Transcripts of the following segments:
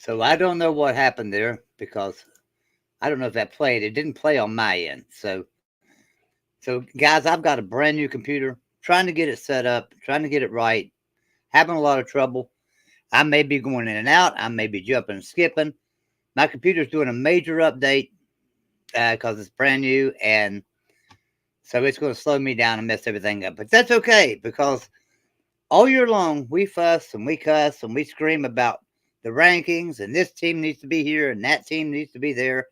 So I don't know what happened there because I don't know if that played. It didn't play on my end. So guys, I've got a brand new computer, trying to get it set up, trying to get it right, having a lot of trouble. I may be going in and out. I may be jumping and skipping. My computer's doing a major update because it's brand new, and so it's going to slow me down and mess everything up. But that's okay because all year long we fuss and we cuss and we scream about the rankings and this team needs to be here and that team needs to be there,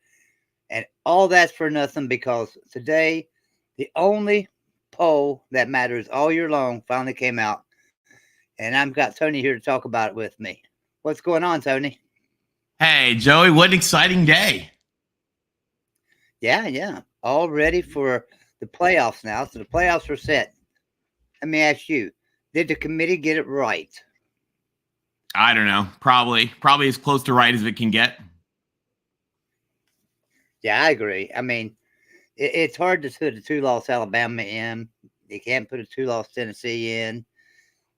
and all that's for nothing because today the only poll that matters all year long finally came out, and I've got Tony here to talk about it with me. What's going on, Tony? Hey, Joey, what an exciting day. Yeah. All ready for the playoffs now. So the playoffs are set. Let me ask you, did the committee get it right? I don't know. Probably as close to right as it can get. Yeah, I agree. I mean, it's hard to put a 2-loss Alabama in. You can't put a 2-loss Tennessee in.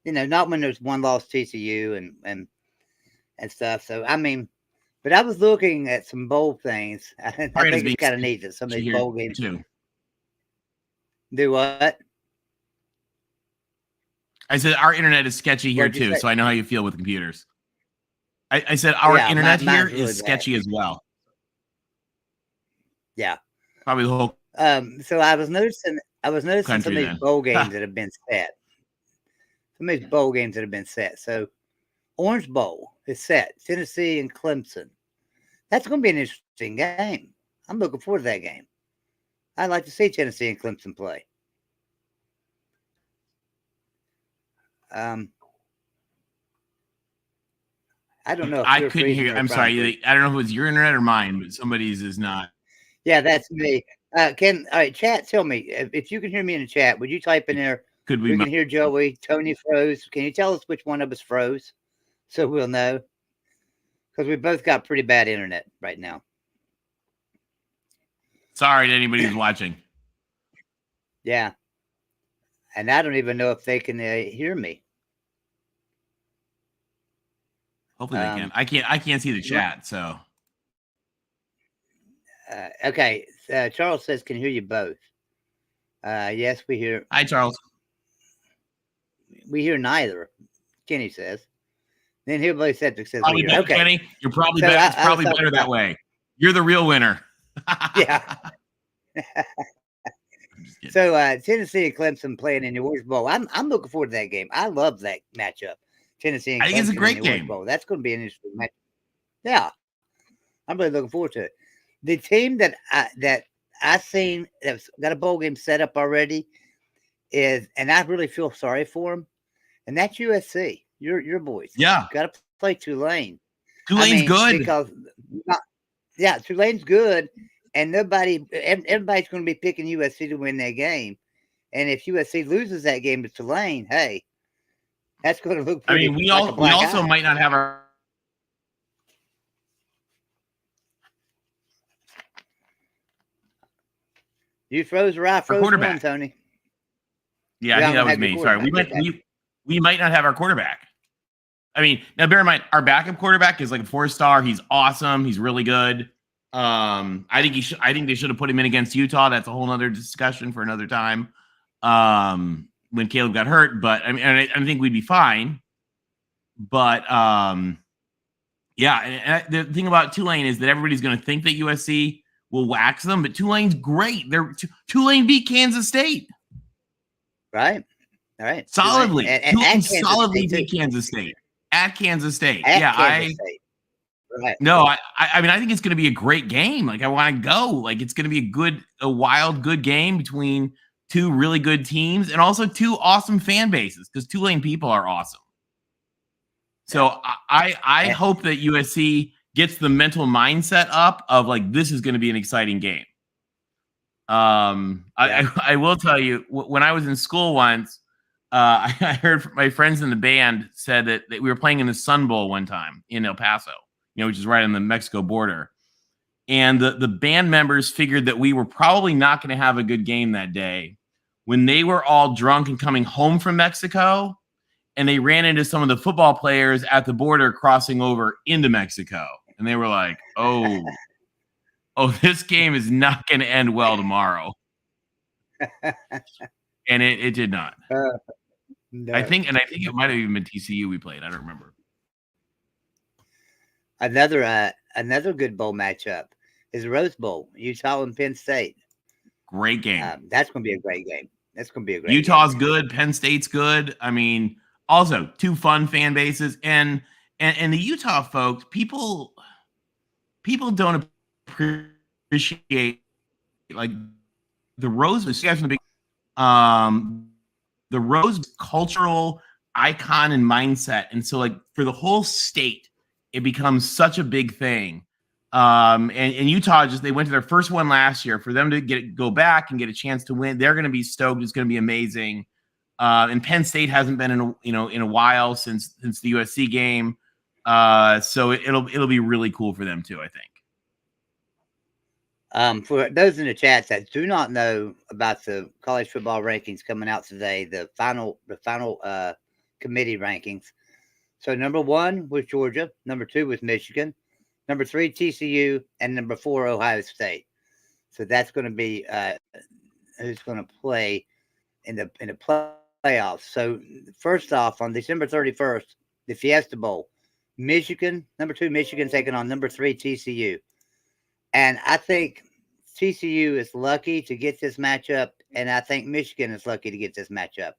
Not when there's 1-loss TCU and stuff. So, I mean, but I was looking at some bowl things. I think it's kind of neat that some of these bowl games do what? I said our internet is sketchy here too, so I know how you feel with computers. I said our internet here is really sketchy as well. Yeah, probably the whole. So I was noticing some of these bowl games that have been set. Some of these bowl games that have been set. So Orange Bowl is set. Tennessee and Clemson. That's going to be an interesting game. I'm looking forward to that game. I'd like to see Tennessee and Clemson play. I don't know. If I couldn't hear you. I'm sorry. I don't know if it was your internet or mine, but somebody's is not. Yeah, that's me. All right, chat, tell me if you can hear me in the chat. Would you type in there? We can hear Joey. Tony froze. Can you tell us which one of us froze, so we'll know? Because we both got pretty bad internet right now. Sorry to anybody who's watching. Yeah, and I don't even know if they can hear me. Hopefully they can. I can't see the chat, so. Okay, Charles says can hear you both. Yes, we hear. Hi, Charles. We hear neither. Kenny says. Then Hillbilly Septic says probably better, okay. Kenny, you're probably better. It's probably better that way. You're the real winner. Yeah. So Tennessee and Clemson playing in the Orange Bowl. I'm looking forward to that game. I love that matchup. Tennessee and Clemson. I think it's a great game. Bowl. That's going to be an interesting match. Yeah, I'm really looking forward to it. The team that I seen that's got a bowl game set up already is, and I really feel sorry for them, and that's USC. Your boys. Yeah, got to play Tulane. Tulane's good because Tulane's good, and everybody's going to be picking USC to win that game. And if USC loses that game to Tulane, hey, that's going to look pretty. I mean, we also might not have our. You froze or I froze quarterback, one, Tony. Yeah, I think that was me. Sorry, we might not have our quarterback. I mean, now bear in mind, our backup quarterback is like a 4-star. He's awesome. He's really good. I think they should have put him in against Utah. That's a whole other discussion for another time. When Caleb got hurt, but I mean, I think we'd be fine. But yeah, and the thing about Tulane is that everybody's going to think that USC will wax them, but Tulane's great. Tulane beat Kansas State, right? All right, solidly. And solidly beat Kansas State at Kansas State. Right. No, I mean, I think it's going to be a great game. Like, I want to go. Like, it's going to be a wild, good game between two really good teams and also two awesome fan bases because Tulane people are awesome. So I hope that USC gets the mental mindset up of like, this is going to be an exciting game. I will tell you, when I was in school once, I heard from my friends in the band said that we were playing in the Sun Bowl one time in El Paso, which is right on the Mexico border. And the band members figured that we were probably not going to have a good game that day when they were all drunk and coming home from Mexico. and they ran into some of the football players at the border crossing over into Mexico. And they were like, oh, this game is not going to end well tomorrow. And it did not. No. I think it might have even been TCU we played. I don't remember. Another good bowl matchup is the Rose Bowl, Utah and Penn State. Great game. That's going to be a great game. Utah's good. Penn State's good. I mean, also two fun fan bases, and the Utah folks, people don't appreciate like the Rose was the big the Rose cultural icon and mindset, and so like for the whole state, it becomes such a big thing. And Utah they went to their first one last year. For them to go back and get a chance to win, they're going to be stoked. It's going to be amazing. And Penn State hasn't been in a while since the USC game. So it'll be really cool for them too, I think. For those in the chat that do not know about the college football rankings coming out today, the final committee rankings. So number 1 was Georgia, number 2 was Michigan, number 3 TCU, and number 4 Ohio State. So that's going to be who's going to play in the playoffs. So first off, on December 31st, the Fiesta Bowl, Michigan, number 2 Michigan taking on number 3 TCU. And I think TCU is lucky to get this matchup, and I think Michigan is lucky to get this matchup.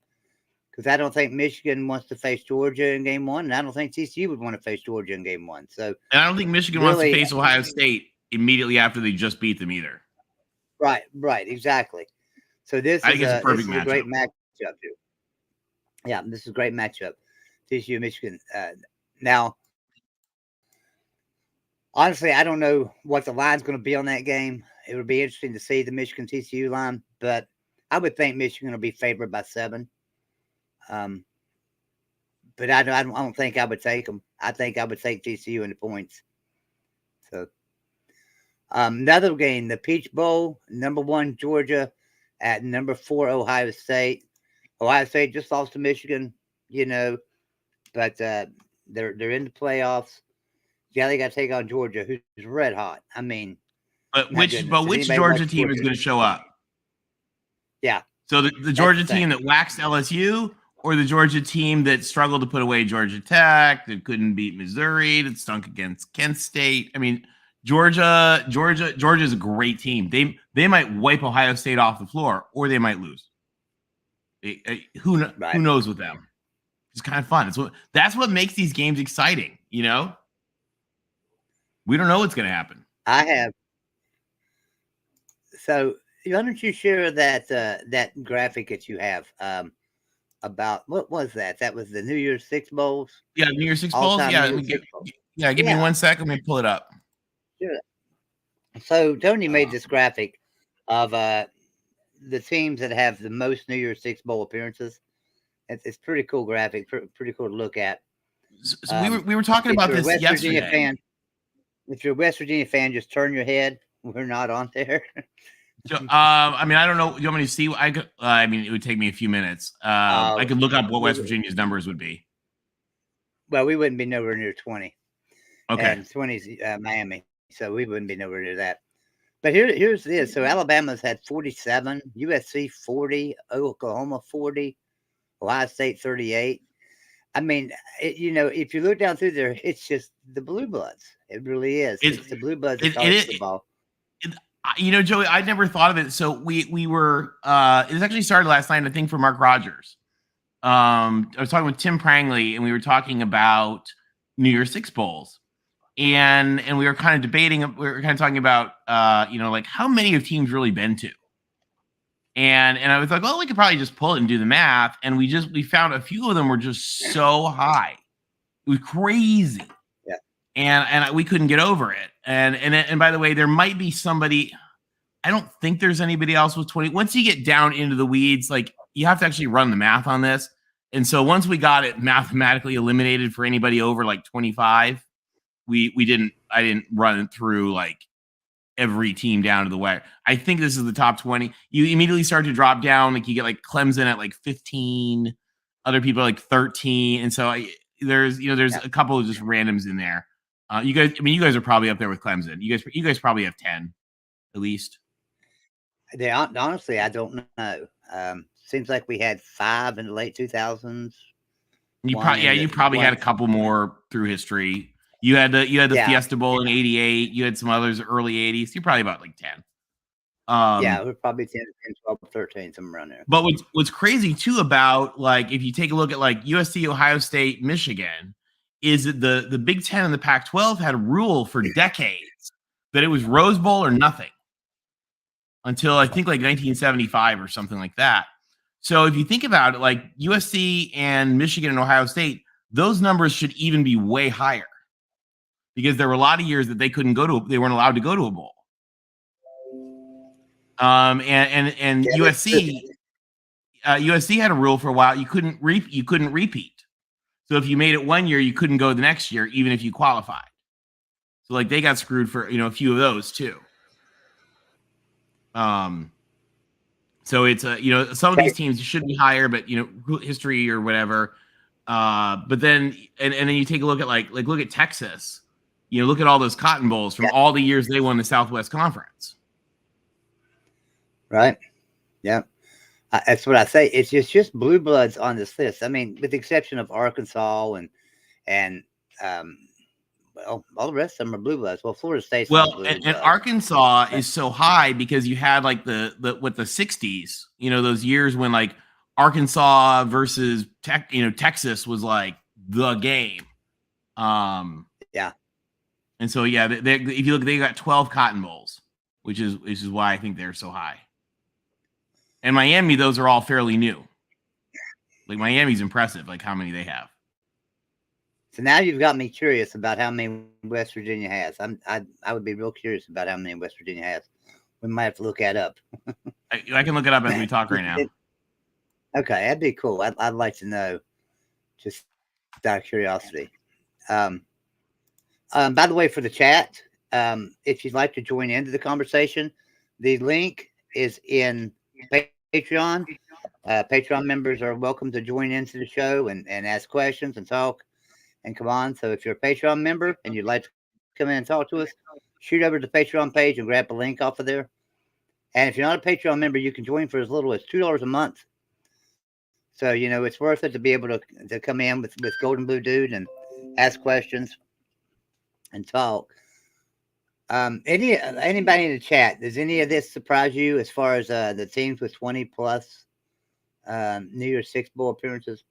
Because I don't think Michigan wants to face Georgia in game 1, and I don't think TCU would want to face Georgia in game 1. So, and I don't think Michigan wants to face Ohio State immediately after they just beat them either. Right, exactly. So this is a great matchup too. Yeah, this is a great matchup. TCU, Michigan. Now, honestly, I don't know what the line's going to be on that game. It would be interesting to see the Michigan TCU line, but I would think Michigan will be favored by 7. But I don't think I would take them. I think I would take TCU in the points. So, another game, the Peach Bowl, number 1 Georgia at number 4 Ohio State. Ohio State just lost to Michigan, but they're in the playoffs. Yeah, they got to take on Georgia, who's red hot. I mean, but which Georgia team is going to show up? Yeah. So the Georgia team that waxed LSU, or the Georgia team that struggled to put away Georgia Tech, that couldn't beat Missouri, that stunk against Kent State. I mean, Georgia is a great team. They might wipe Ohio State off the floor, or they might lose. Who knows with them? It's kind of fun. That's what makes these games exciting. We don't know what's going to happen. I have. So why don't you share that graphic that you have about what was that? That was the New Year's Six Bowls. Yeah, New Year's Six Bowls. Yeah, give me 1 second. Let me pull it up. Sure. So Tony made this graphic of the teams that have the most New Year's Six Bowl appearances. It's pretty cool graphic, pretty cool to look at. So we were talking about this yesterday. If you're a West Virginia fan, just turn your head. We're not on there. So, I mean, I don't know. You want me to see? It would take me a few minutes. I could look up what West Virginia's numbers would be. Well, we wouldn't be nowhere near 20. Okay. And 20's Miami, so we wouldn't be nowhere near that. But here's this. So Alabama's had 47, USC 40, Oklahoma 40, Ohio State 38. I mean, if you look down through there, it's just the blue bloods. It really is. It's the blue bloods of college football. Joey, I never thought of it. So we were it was actually started last night, I think, for Mark Rogers. I was talking with Tim Prangley, and we were talking about New Year's Six Bowls. And we were kind of debating, we were kind of talking about like how many have teams really been to? And I was like, well, we could probably just pull it and do the math. And we found a few of them were just so high. It was crazy. Yeah. And we couldn't get over it. And by the way, there might be somebody, I don't think there's anybody else with 20. Once you get down into the weeds, like you have to actually run the math on this. And so once we got it mathematically eliminated for anybody over like 25, I didn't run it through like every team down to the wire. I think this is the top 20. You immediately start to drop down. Like you get like Clemson at like 15. Other people are like 13, and so there's a couple of just randoms in there. You guys are probably up there with Clemson. You guys probably have 10 at least. Honestly, I don't know. Seems like we had 5 in the late 2000s. You probably had a couple more through history. You had the Fiesta Bowl in '88. You had some others early '80s. You're probably about like 10. We're probably 10, 12, 13, somewhere around there. But what's crazy too about, like, if you take a look at like USC, Ohio State, Michigan, is that the Big Ten and the Pac-12 had a rule for decades that it was Rose Bowl or nothing until I think like 1975 or something like that. So if you think about it, like USC and Michigan and Ohio State, those numbers should even be way higher because there were a lot of years that they weren't allowed to go to a bowl. And USC had a rule for a while. You couldn't repeat. So if you made it one year, you couldn't go the next year, even if you qualified. So like they got screwed for, a few of those too. So it's some of these teams should be higher, but history or whatever. But then and then you take a look at like look at Texas. Look at all those Cotton Bowls from all the years they won the Southwest Conference. Right. Yeah. That's what I say. It's just blue bloods on this list. I mean, with the exception of Arkansas and well, all the rest of them are blue bloods. Well, Florida State's and Arkansas is so high because you had like the 60s, those years when like Arkansas versus Texas was like the game. Yeah. And so if you look, they got 12 Cotton Bowls, which is why I think they're so high. And Miami, those are all fairly new. Like Miami's impressive, like how many they have. So now you've got me curious about how many West Virginia has. I would be real curious about how many West Virginia has. We might have to look that up. I can look it up as we talk right now. Okay, that'd be cool. I'd like to know, just out of curiosity. By the way, for the chat, if you'd like to join into the conversation, the link is in Patreon. Patreon members are welcome to join into the show and ask questions and talk and come on. So if you're a Patreon member and you'd like to come in and talk to us, shoot over to the Patreon page and grab a link off of there. And if you're not a Patreon member, you can join for as little as $2 a month. So, it's worth it to be able to come in with Golden Blue Dude and ask questions and talk. Anybody in the chat, does any of this surprise you as far as the teams with 20 plus New Year's Six Bowl appearances?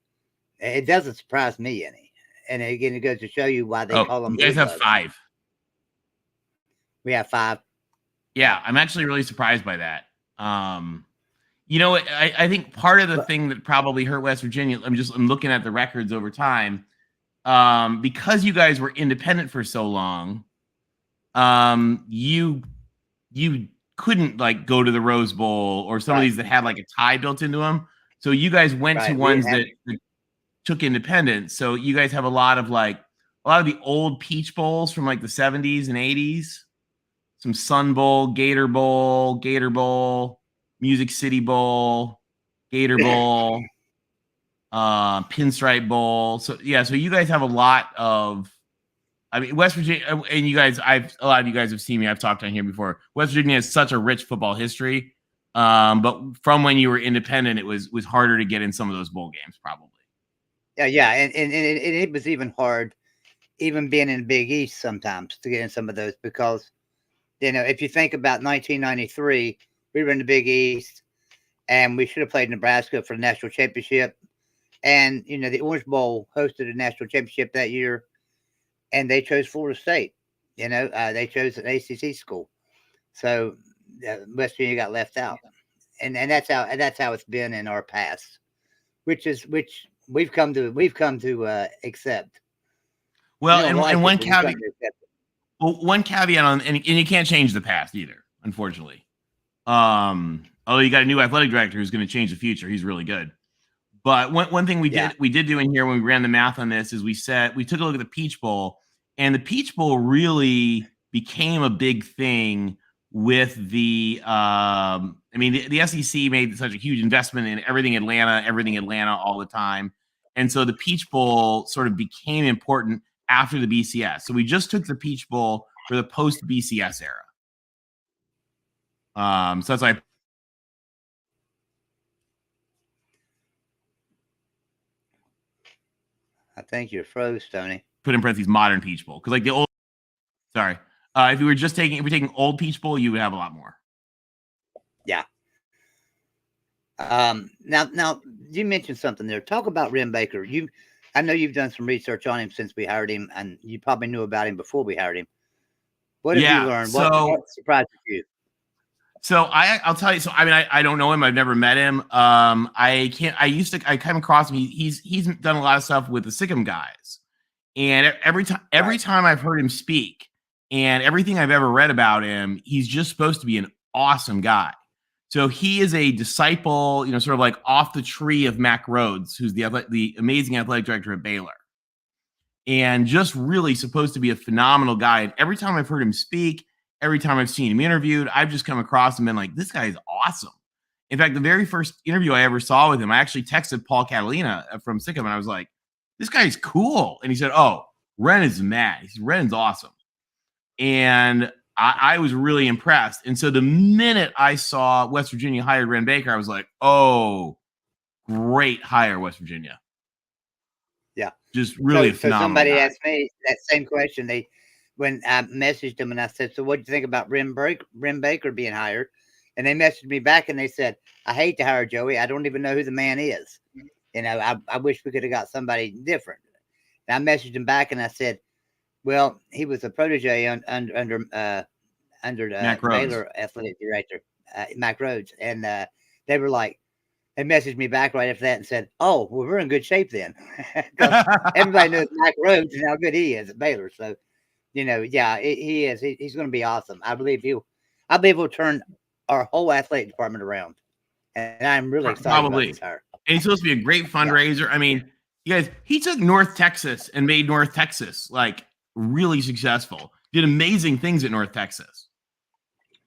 It doesn't surprise me any. And again, it goes to show you why they call them. You guys have 5. We have 5. Yeah, I'm actually really surprised by that. I think part of the thing that probably hurt West Virginia, I'm looking at the records over time, because you guys were independent for so long, you couldn't like go to the Rose Bowl or some of these that had like a tie built into them. So you guys went to ones that took independence. So you guys have a lot of the old Peach Bowls from like the 70s and 80s, some Sun Bowl, Gator Bowl, Music City Bowl, Gator Bowl, Pinstripe Bowl. So you guys have a lot of, West Virginia, and you guys, a lot of you guys have seen me. I've talked on here before. West Virginia has such a rich football history. But from when you were independent, it was harder to get in some of those bowl games, probably. Yeah, and it was even hard, even being in the Big East sometimes, to get in some of those because, if you think about 1993, we were in the Big East, and we should have played Nebraska for the national championship. And, the Orange Bowl hosted a national championship that year, and they chose Florida State. They chose an ACC school. So West Virginia got left out. And that's how it's been in our past, which we've come to accept. Well, and one caveat. Well, one caveat on, and you can't change the past either, unfortunately. Although you got a new athletic director who's going to change the future. He's really good. But one thing we did do in here when we ran the math on this is we took a look at the Peach Bowl, and the Peach Bowl really became a big thing with the SEC made such a huge investment in everything Atlanta all the time. And so the Peach Bowl sort of became important after the BCS. So we just took the Peach Bowl for the post BCS era. So that's like. I think you're froze, Tony. Put in parentheses modern Peach Bowl, because like the old. Sorry, if we're taking old Peach Bowl, you would have a lot more. Yeah. Now you mentioned something there. Talk about Wren Baker. I know you've done some research on him since we hired him, and you probably knew about him before we hired him. What have you learned? What surprised you? So I'll tell you. So I mean, I don't know him. I've never met him. I came across him. He's done a lot of stuff with the Sikkim guys, and every time I've heard him speak, and everything I've ever read about him, he's just supposed to be an awesome guy. So he is a disciple, sort of like off the tree of Mack Rhoades, who's the amazing athletic director at Baylor, and just really supposed to be a phenomenal guy. And every time I've heard him speak, every time I've seen him interviewed, I've just come across him and been like, this guy is awesome. In fact, the very first interview I ever saw with him, I actually texted Paul Catalina from Sikkim, and I was like, this guy's cool. And he said, oh, Wren is mad. He said, Wren's awesome. And I was really impressed. And so the minute I saw West Virginia hired Wren Baker, I was like, oh, great hire, West Virginia. Yeah. Just really phenomenal. So somebody asked me that same question. When I messaged them and I said, so what do you think about Wren Baker being hired? And they messaged me back and they said, I hate to hire Joey. I don't even know who the man is. I wish we could have got somebody different. And I messaged him back and I said, well, he was a protege under Baylor athletic director, Mack Rhoades. And they were like, they messaged me back right after that and said, oh, well, we're in good shape then. Everybody knows Mack Rhoades and how good he is at Baylor. So, he is. He's going to be awesome. I believe he'll turn our whole athletic department around. And I'm really excited about this hire. And he's supposed to be a great fundraiser. Yeah. I mean, you guys, he took North Texas and made North Texas like really successful. Did amazing things at North Texas.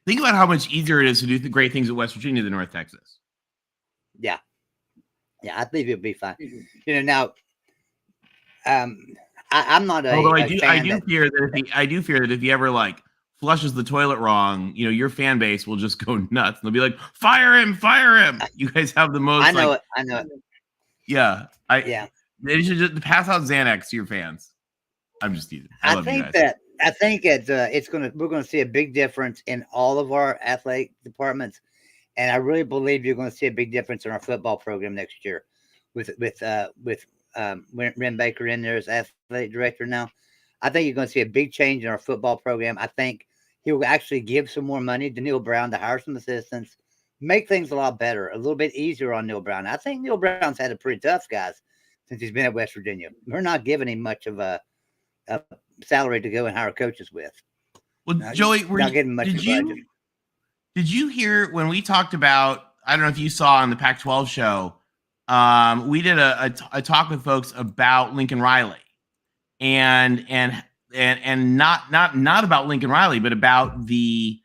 Think about how much easier it is to do the great things at West Virginia than North Texas. Yeah. Yeah, I think he'll be fine. Now, I'm not a. Although I do fear that if he ever like flushes the toilet wrong, your fan base will just go nuts. They'll be like, "Fire him! Fire him!" You guys have the most. I know it. Yeah, They should just pass out Xanax to your fans. I'm just teasing. I think we're gonna see a big difference in all of our athletic departments, and I really believe you're going to see a big difference in our football program next year, with Wren Baker in there as athletic director now. I think you're going to see a big change in our football program. I think he will actually give some more money to Neal Brown to hire some assistants, make things a lot better, a little bit easier on Neal Brown. I think Neal Brown's had it pretty tough, guys, since he's been at West Virginia. We're not giving him much of a salary to go and hire coaches with. Well, Joey, did you hear when we talked about, I don't know if you saw on the Pac-12 show, we did a talk with folks about Lincoln Riley, and not about Lincoln Riley, but about the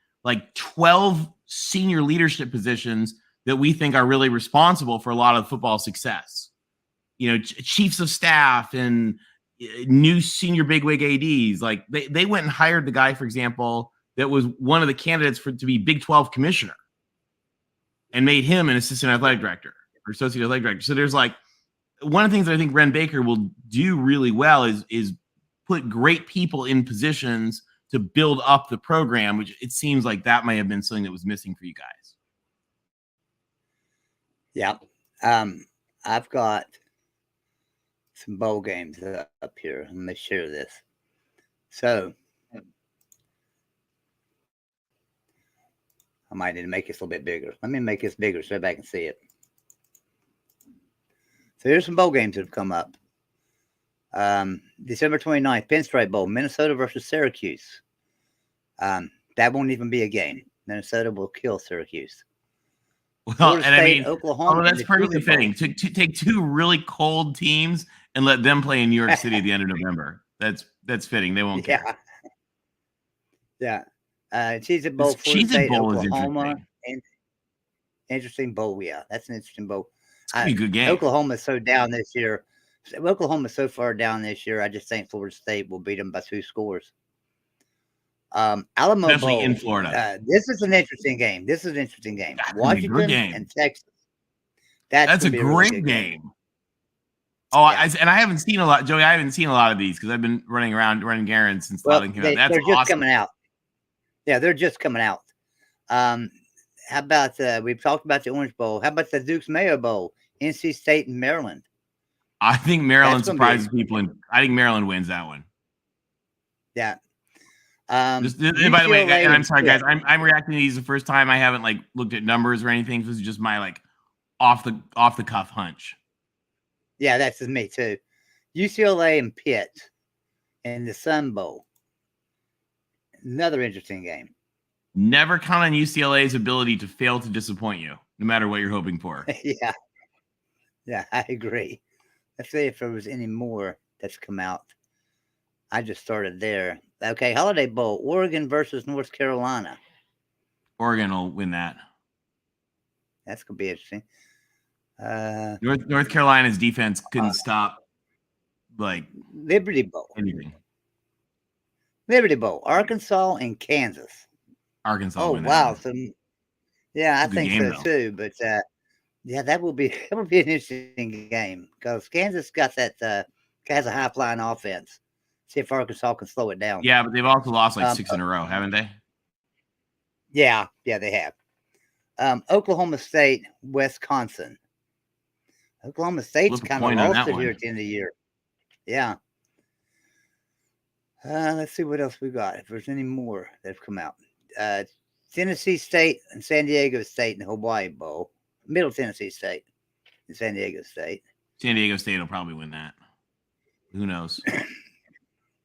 12 senior leadership positions that we think are really responsible for a lot of football success. Chiefs of staff and new senior bigwig ADs. Like they went and hired the guy, for example, that was one of the candidates to be Big 12 commissioner, and made him an assistant athletic director or associate athletic director. So there's one of the things that I think Wren Baker will do really well is put great people in positions to build up the program, which it seems like that may have been something that was missing for you guys. Yeah. I've got some bowl games up here. Let me share this. So I might need to make this a little bit bigger. Let me make this bigger so everybody can see it. So here's some bowl games that have come up. December 29th, Pinstripe Bowl, Minnesota versus Syracuse. That won't even be a game. Minnesota will kill Syracuse. Well, Florida and State, I mean, Oklahoma. That's perfectly fitting. To take two really cold teams and let them play in New York City at the end of November. That's fitting. They won't care. Yeah. Cheez-It Bowl, Florida State, Oklahoma. Interesting bowl, yeah. That's an interesting bowl. It's gonna be a good game. Oklahoma is so down this year. Oklahoma's so far down this year. I just think Florida State will beat them by 2 scores. Alamo Especially Bowl in Florida. This is an interesting game. Washington and Texas. That's a great really game. Oh, yeah. I haven't seen a lot, Joey. I haven't seen a lot of these because I've been running Garen since Loudoun came out. That's they're just awesome. coming out. Yeah, they're just coming out. How about we've talked about the Orange Bowl? How about the Dukes Mayo Bowl? NC State and Maryland. I think Maryland surprises people, and I think Maryland wins that one. Yeah. By the way, and I'm sorry, guys. I'm reacting to these the first time. I haven't looked at numbers or anything. This is just my off the cuff hunch. Yeah, that's me too. UCLA and Pitt in the Sun Bowl. Another interesting game. Never count on UCLA's ability to fail to disappoint you, no matter what you're hoping for. Yeah, I agree. Let's see if there was any more that's come out. I just started there. Okay, Holiday Bowl, Oregon versus North Carolina. Oregon will win that. That's going to be interesting. North Carolina's defense couldn't stop Liberty Bowl. Anything. Liberty Bowl, Arkansas and Kansas. Arkansas. Oh wow! So, yeah, I think so too. But yeah, that will be an interesting game because Kansas got that has a high flying offense. See if Arkansas can slow it down. Yeah, but they've also lost 6 in a row, haven't they? Yeah, they have. Oklahoma State, Wisconsin. Oklahoma State's kind of lost it here at the end of the year. Yeah. Let's see what else we got. If there's any more that have come out. Tennessee State and San Diego State in the Hawaii Bowl. Middle Tennessee State and San Diego State. San Diego State will probably win that. Who knows?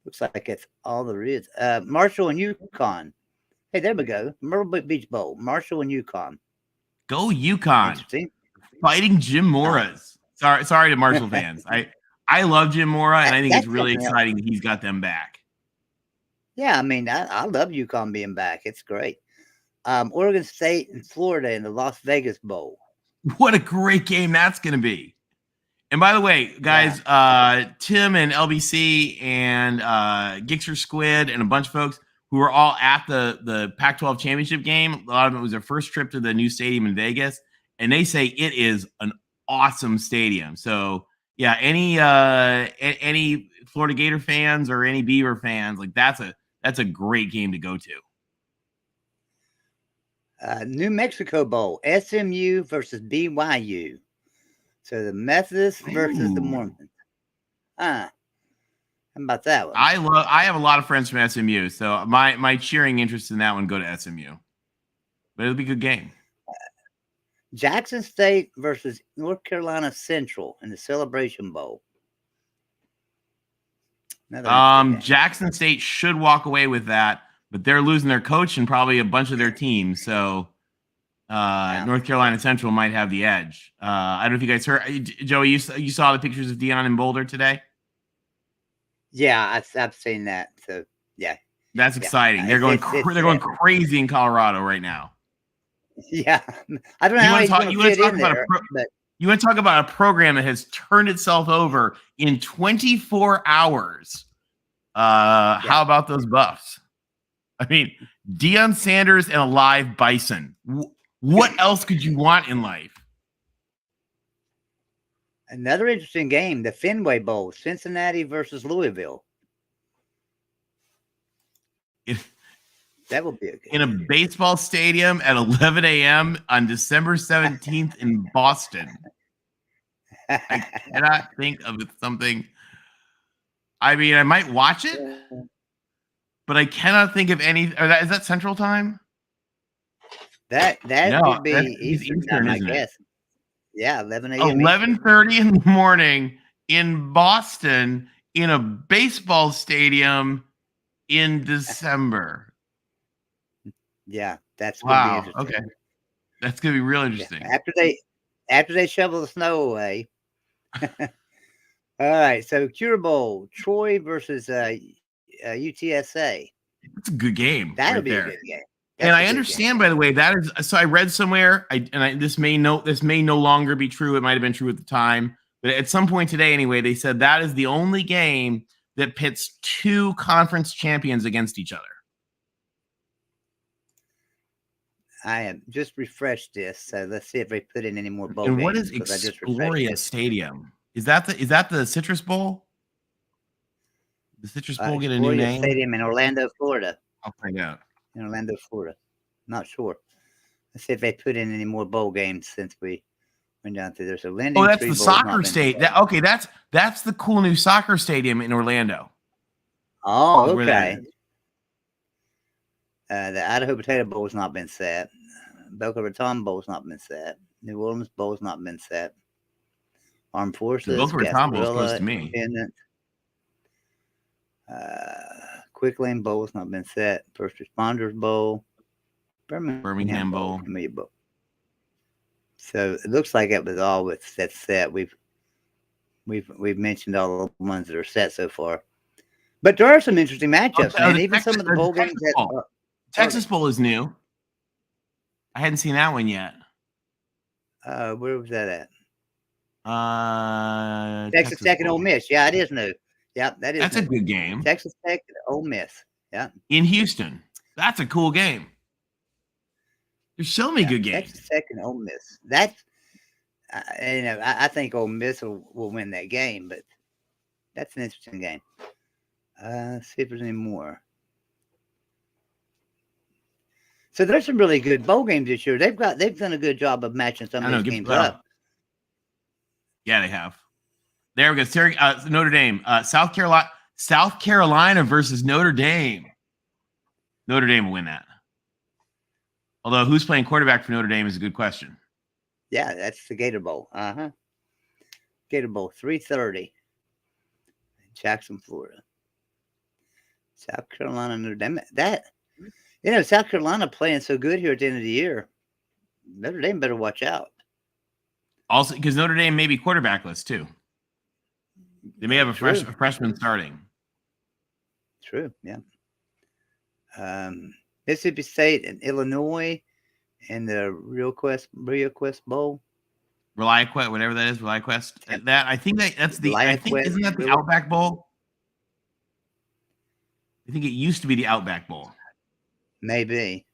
Looks like it's all there is. Marshall and UConn. Hey, there we go. Myrtle Beach Bowl. Marshall and UConn. Go UConn. Fighting Jim Mora's. Sorry to Marshall fans. I love Jim Mora, and I think it's really exciting that he's got them back. Yeah, I mean, I love UConn being back. It's great. Oregon State and Florida in the Las Vegas Bowl. What a great game that's going to be. And by the way, guys, Tim and LBC and Gixxer Squid and a bunch of folks who were all at the Pac-12 championship game, a lot of it was their first trip to the new stadium in Vegas, and they say it is an awesome stadium. So, yeah, any Florida Gator fans or any Beaver fans, that's a great game to go to. New Mexico Bowl, SMU versus BYU. So the Methodists versus the Mormons. How about that one? I have a lot of friends from SMU, so my cheering interest in that one go to SMU. But it'll be a good game. Jackson State versus North Carolina Central in the Celebration Bowl. Jackson State should walk away with that, but they're losing their coach and probably a bunch of their teams. So North Carolina Central might have the edge. I don't know if you guys heard, Joey, you saw the pictures of Deion in Boulder today? Yeah, I've seen that. So yeah, that's exciting. They're going crazy in Colorado right now. Yeah, I don't know how he's going to fit in there. You want to talk about a program that has turned itself over in 24 hours? How about those Buffs? I mean, Deion Sanders and a live bison. What else could you want in life? Another interesting game, the Fenway Bowl, Cincinnati versus Louisville. That will be a game. In a baseball stadium at 11 a.m. on December 17th in Boston. I cannot think of something. I mean, I might watch it, but I cannot think of any. Is that Central Time? That would be Eastern time, I guess. Yeah, 11 a.m. 11:30 in the morning in Boston in a baseball stadium in December. Yeah, that's gonna be interesting. Okay, that's gonna be real interesting. Yeah, after they shovel the snow away. All right, so Cure Bowl, Troy versus UTSA. It's a good game. That'll be a good game. And I understand, by the way, that is so. I read somewhere, this may no longer be true. It might have been true at the time, But at some point today, anyway, they said that is the only game that pits two conference champions against each other. I have just refreshed this, so let's see if they put in any more bowl and games. What is Exploria Stadium? Is that the Citrus Bowl? The Citrus Bowl get a new name? Stadium in Orlando, Florida. I'll find out. In Orlando, Florida. Not sure. Let's see if they put in any more bowl games since we went down through there. So Lending that's the soccer stadium. Okay, that's the cool new soccer stadium in Orlando. Oh, okay. The Idaho Potato Bowl's not been set. Boca Raton Bowl's not been set. New Orleans Bowl's not been set. Armed Forces. The Boca Raton Bowl's close to me. Quick Lane Bowl's not been set. First Responders Bowl. Birmingham Bowl. So it looks like it was all with set. We've mentioned all the ones that are set so far. But there are some interesting matchups, man. Even some of the bowl games Texas Bowl is new. I hadn't seen that one yet. Where was that at? Texas Tech and Ole Miss. Yeah, it is new. Yeah, that's a good game. Texas Tech and Ole Miss. Yeah. In Houston. That's a cool game. There's so many good games. Texas Tech and Ole Miss. That's I think Ole Miss will win that game, but that's an interesting game. See if there's any more. So there's some really good bowl games this year. They've done a good job of matching some of these games up. Yeah, they have. There we go. Notre Dame, South Carolina versus Notre Dame. Notre Dame will win that. Although who's playing quarterback for Notre Dame is a good question. Yeah, that's the Gator Bowl. Gator Bowl, 3:30. Jackson, Florida. South Carolina, Notre Dame. South Carolina playing so good here at the end of the year. Notre Dame better watch out. Also, because Notre Dame may be quarterbackless too. They may have a freshman starting. True, yeah. Mississippi State and Illinois and the RioQuest Bowl. ReliaQuest, whatever that is, ReliaQuest. Isn't that the Outback Bowl? I think it used to be the Outback Bowl. Maybe.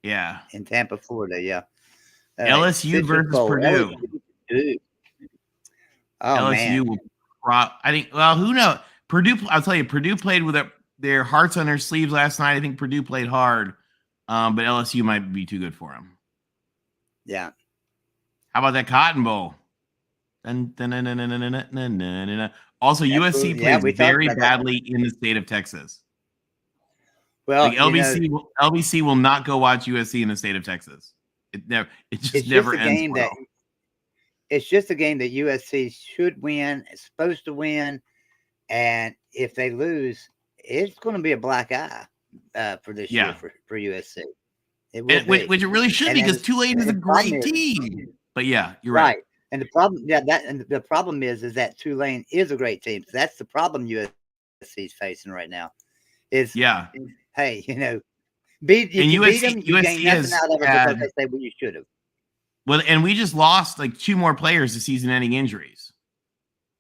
Yeah. In Tampa, Florida, yeah. LSU versus Purdue. Oh, LSU will who knows? Purdue, I'll tell you, Purdue played with their hearts on their sleeves last night. I think Purdue played hard, but LSU might be too good for them. Yeah. How about that Cotton Bowl? Also, USC plays very badly in the state of Texas. Well, LBC will not go watch USC in the state of Texas. It just never ends well. It's just a game that USC should win. It's supposed to win, and if they lose, it's going to be a black eye for this year for USC. It will which it really should be, because Tulane is a great team. But yeah, you're right. And the problem is that Tulane is a great team. So that's the problem USC is facing right now. Hey, beat them. You gain nothing out of it because they say, well, you should have. Well, and we just lost like two more players to season-ending injuries.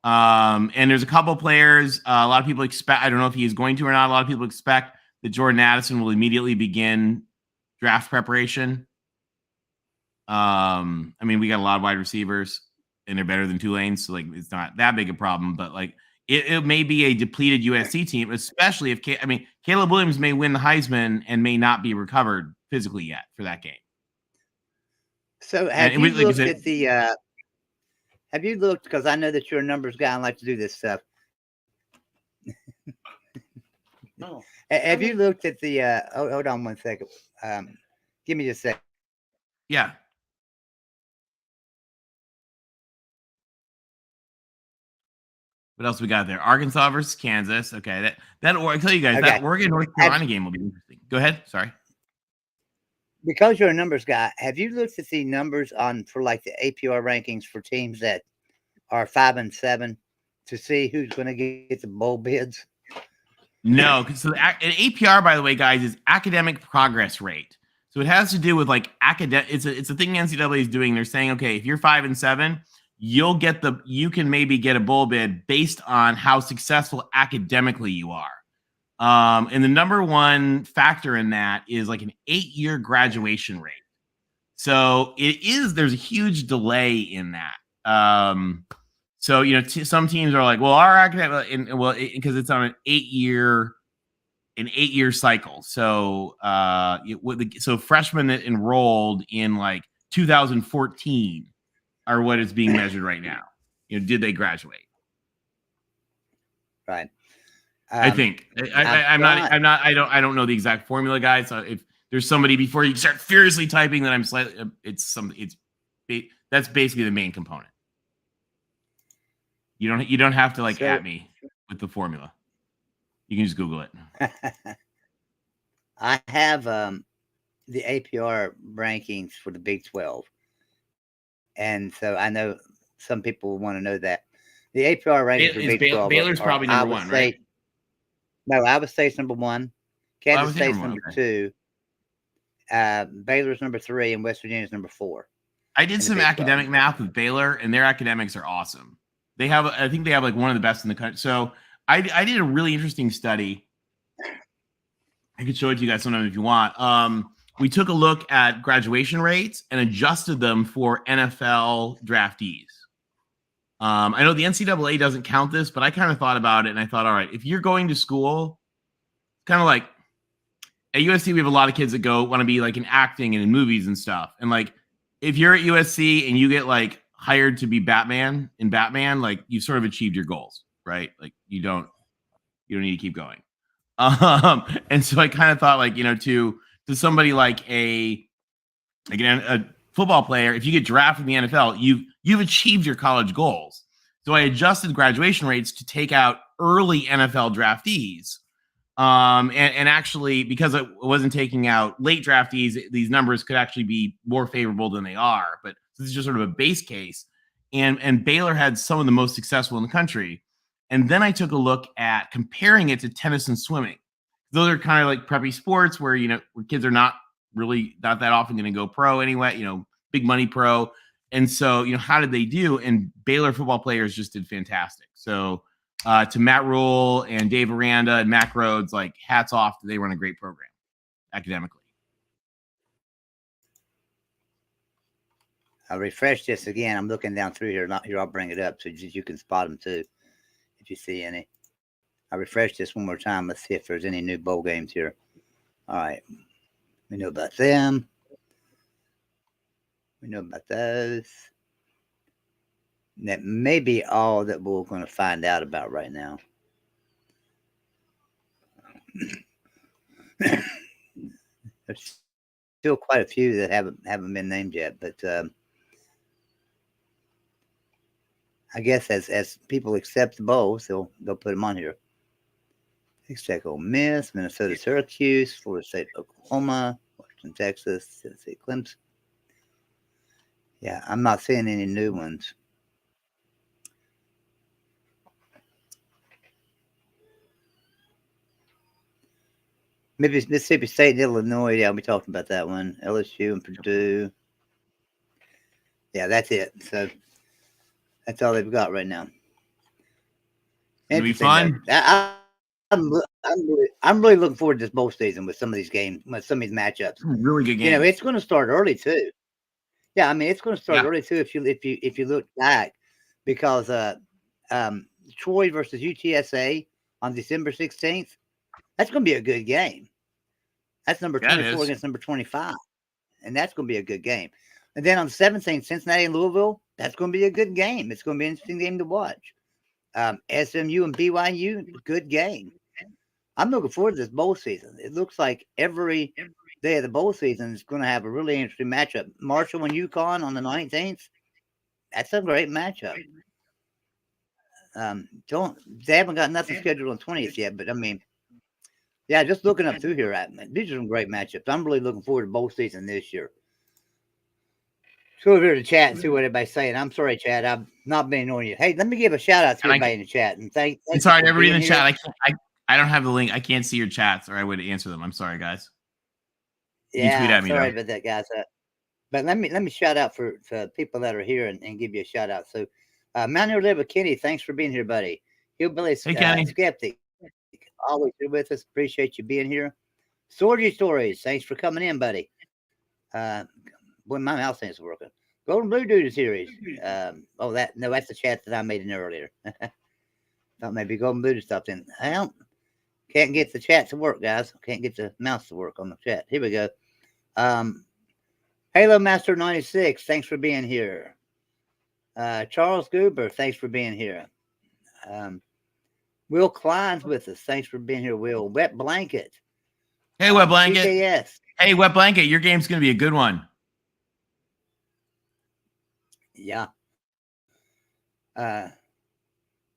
And there's a couple players. A lot of people expect. I don't know if he is going to or not. A lot of people expect that Jordan Addison will immediately begin draft preparation. We got a lot of wide receivers, and they're better than Tulane, so like it's not that big a problem. But like it may be a depleted USC team, especially if Caleb Williams may win the Heisman and may not be recovered physically yet for that game. So have you looked, because I know that you're a numbers guy and like to do this stuff. No. Have you looked at the hold on one second. Give me just a second. Yeah. What else we got there? Arkansas versus Kansas. Okay, I tell you guys, that Oregon North Carolina game will be interesting. Go ahead. Sorry. Because you're a numbers guy, have you looked at the numbers for like the APR rankings for teams that are 5-7 to see who's going to get the bowl bids? No, so an APR, by the way, guys, is academic progress rate. So it has to do with like academic. It's a thing the NCAA is doing. They're saying, okay, if you're 5-7, you can maybe get a bowl bid based on how successful academically you are. And the number one factor in that is like an 8-year graduation rate. So there's a huge delay in that. So, some teams are like, well, our academic, because it's on an 8-year cycle. So, so freshmen that enrolled in like 2014 are what is being measured right now. Did they graduate? Right. I think I don't know the exact formula, guys. So if there's somebody before you start furiously typing that I'm slightly, that's basically the main component. You don't have to at me with the formula. You can just Google it. I have the APR rankings for the Big 12. And so I know some people want to know that. The APR rankings for Big 12. Baylor's probably number one, right? No, Iowa State's number 1. Kansas State's number 2. Baylor's number 3, and West Virginia's number 4. I did some academic math with Baylor, and their academics are awesome. I think they have like one of the best in the country. So I did a really interesting study. I could show it to you guys sometime if you want. We took a look at graduation rates and adjusted them for NFL draftees. I know the NCAA doesn't count this, but I kind of thought about it, and I thought, all right, if you're going to school, kind of like at USC, we have a lot of kids that want to be like in acting and in movies and stuff. And like, if you're at USC and you get like hired to be Batman in Batman, like you sort of achieved your goals, right? Like you don't need to keep going. And so I kind of thought like, to somebody like a football player, if you get drafted in the NFL, you've achieved your college goals. So I adjusted graduation rates to take out early NFL draftees. And actually, because it wasn't taking out late draftees, these numbers could actually be more favorable than they are. But this is just sort of a base case. And Baylor had some of the most successful in the country. And then I took a look at comparing it to tennis and swimming. Those are kind of like preppy sports where, where kids are not that often going to go pro anyway, big money pro. And so, how did they do? And Baylor football players just did fantastic. So to Matt Rule and Dave Aranda and Mac Rhodes, like hats off. They run a great program academically. I'll refresh this again. I'm looking down through here. Not here. I'll bring it up so you can spot them too, if you see any. I'll refresh this one more time. Let's see if there's any new bowl games here. All right. We know about them. We know about those. That may be all that we're going to find out about right now. There's still quite a few that haven't been named yet, but I guess as people accept the bowls, they'll put them on here. Texas Tech, Ole Miss, Minnesota, Syracuse, Florida State, Oklahoma, Washington, Texas, Tennessee, Clemson. Yeah, I'm not seeing any new ones. Maybe Mississippi State and Illinois. Yeah, we talked about that one. LSU and Purdue. Yeah, that's it. So that's all they've got right now. It'll be fun. I'm really looking forward to this bowl season with some of these games, with some of these matchups. Really good games. It's going to start early too. Yeah, I mean it's going to start early too if you look back, because Troy versus UTSA on December 16th. That's going to be a good game. That's number 24 against number 25, and that's going to be a good game. And then on the 17th, Cincinnati and Louisville. That's going to be a good game. It's going to be an interesting game to watch. SMU and BYU, good game. I'm looking forward to this bowl season. It looks like every day of the bowl season is going to have a really interesting matchup. Marshall and UConn on the 19th. That's a great matchup. They haven't got nothing scheduled on 20th yet, but I mean, yeah, just looking up through here, these are some great matchups. I'm really looking forward to bowl season this year. Let's go over here to chat and see what everybody's saying. I'm sorry, Chad. I've not been on you. Hey, let me give a shout out to everybody in the chat. And thank sorry, everybody in the chat. I don't have the link. I can't see your chats, or I would answer them. I'm sorry, guys. Yeah, tweet at me, sorry about that, guys. But let me shout out for people that are here and give you a shout out. So, Manuel Liver Kenny, thanks for being here, buddy. Hillbilly Skeptic, always here with us. Appreciate you being here. Swordy Stories, thanks for coming in, buddy. Boy, my mouse ain't working. Golden Blue Dude is here. That's the chat that I made in earlier. Thought maybe Golden Blue Dude stopped in. Well, can't get the chat to work, guys. Can't get the mouse to work on the chat. Here we go. Halo Master 96, thanks for being here. Charles Goober, thanks for being here. Will Klein's with us. Thanks for being here, Will. Wet Blanket. Hey, Wet Blanket. TKS. Hey, Wet Blanket, your game's going to be a good one. Yeah.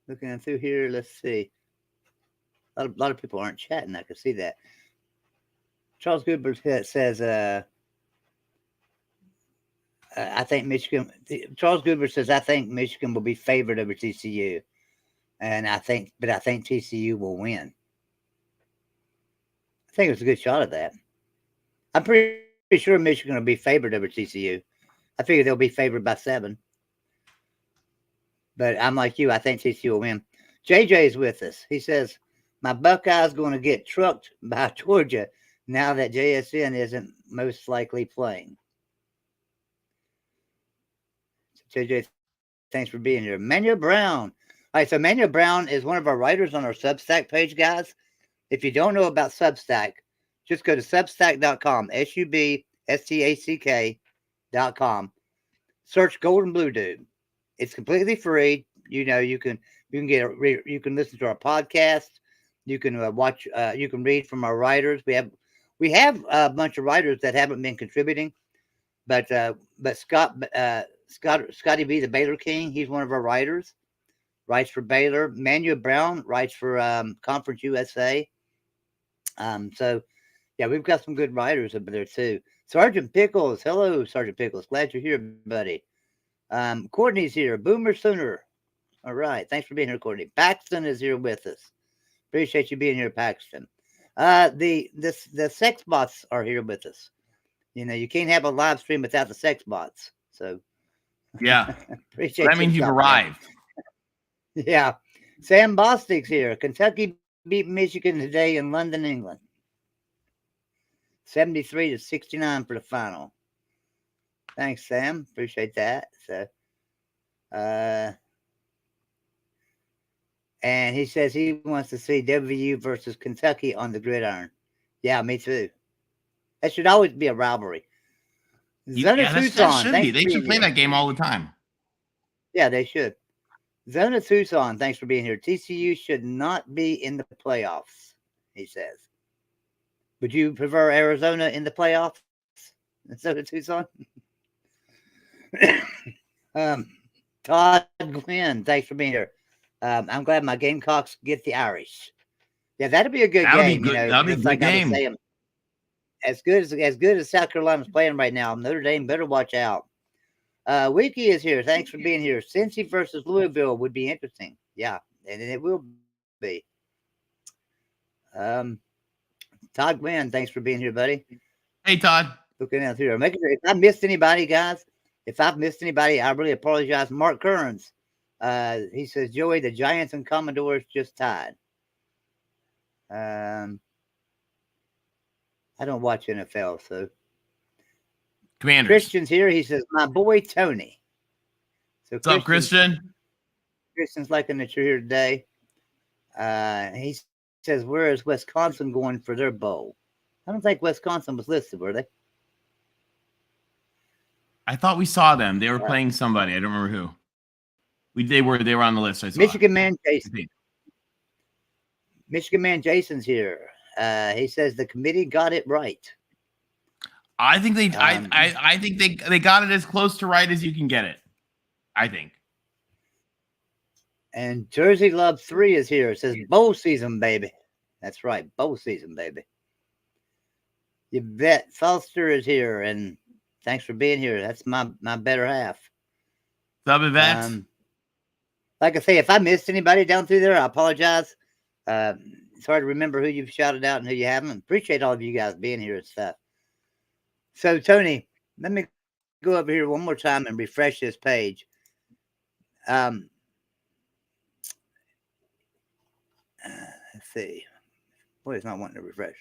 Looking through here, let's see. A lot of people aren't chatting. I can see that. Charles Goober says, I think Michigan. Charles Goober says, I think Michigan will be favored over TCU, and I think TCU will win. I think it's a good shot at that. I'm pretty sure Michigan will be favored over TCU. I figure they'll be favored by 7. But I'm like you. I think TCU will win. JJ is with us. He says, my Buckeyes going to get trucked by Georgia now that JSN isn't most likely playing. JJ, thanks for being here. Manuel Brown. All right, so Manuel Brown is one of our writers on our Substack page, guys. If you don't know about Substack, just go to substack.com, substack.com. Search Golden Blue Dude. It's completely free. You can listen to our podcast. You can watch. You can read from our writers. We have a bunch of writers that haven't been contributing, but Scotty B, the Baylor King, he's one of our writers. Writes for Baylor. Manuel Brown writes for Conference USA. So, yeah, we've got some good writers over there, too. Sergeant Pickles. Hello, Sergeant Pickles. Glad you're here, buddy. Courtney's here. Boomer Sooner. All right. Thanks for being here, Courtney. Paxton is here with us. Appreciate you being here, Paxton. The sex bots are here with us. You can't have a live stream without the sex bots. So, yeah. Appreciate that means you've arrived. Yeah. Sam Bostic's here. Kentucky beat Michigan today in London, England. 73-69 for the final. Thanks, Sam. Appreciate that. So, and he says he wants to see WU versus Kentucky on the gridiron. Yeah, me too. That should always be a rivalry. That should be. They should play that game all the time. Yeah, they should. Zona Tucson, thanks for being here. TCU should not be in the playoffs, he says. Would you prefer Arizona in the playoffs? Zona Tucson? Todd Gwynn, thanks for being here. I'm glad my Gamecocks get the Irish. Yeah, that'll be a good game. That'll be a good game. As good as South Carolina's playing right now, Notre Dame better watch out. Wiki is here. Thanks for being here. Cincy versus Louisville would be interesting. Yeah, and it will be. Todd Gwynn, thanks for being here, buddy. Hey, Todd. Looking out here. Making sure if I missed anybody, guys, I really apologize. Mark Kearns, he says, Joey, the Giants and Commodores just tied. I don't watch NFL, so. Commanders. Christian's here. He says, my boy Tony. So what's up, Christian? Christian's liking that you're here today. He says, where is Wisconsin going for their bowl? I don't think Wisconsin was listed, were they? I thought we saw them. They were playing somebody. I don't remember who. They were on the list. I saw. Michigan man Jason. Michigan man Jason's here. He says the committee got it right. I think they. I think they got it as close to right as you can get it. I think. And Jersey Love 3 is here. It says bowl season, baby. That's right, bowl season, baby. Yvette Foster is here, and thanks for being here. That's my better half. What's up, Yvette? Like I say, if I missed anybody down through there, I apologize. It's hard to remember who you've shouted out and who you haven't. Appreciate all of you guys being here and stuff. So, Tony, let me go over here one more time and refresh this page. Let's see. Boy, it's not wanting to refresh.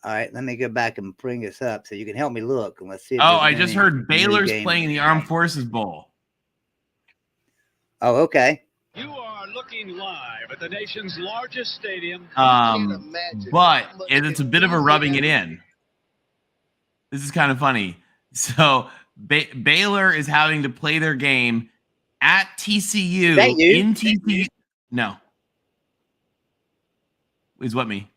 All right, let me go back and bring this up so you can help me look and let's see. Oh, I just heard Baylor's playing in the Armed Forces Bowl. Oh, okay. You are looking live at the nation's largest stadium. But it's a bit of a rubbing it in. This is kind of funny. So Baylor is having to play their game at TCU in TCU. No. Is what me?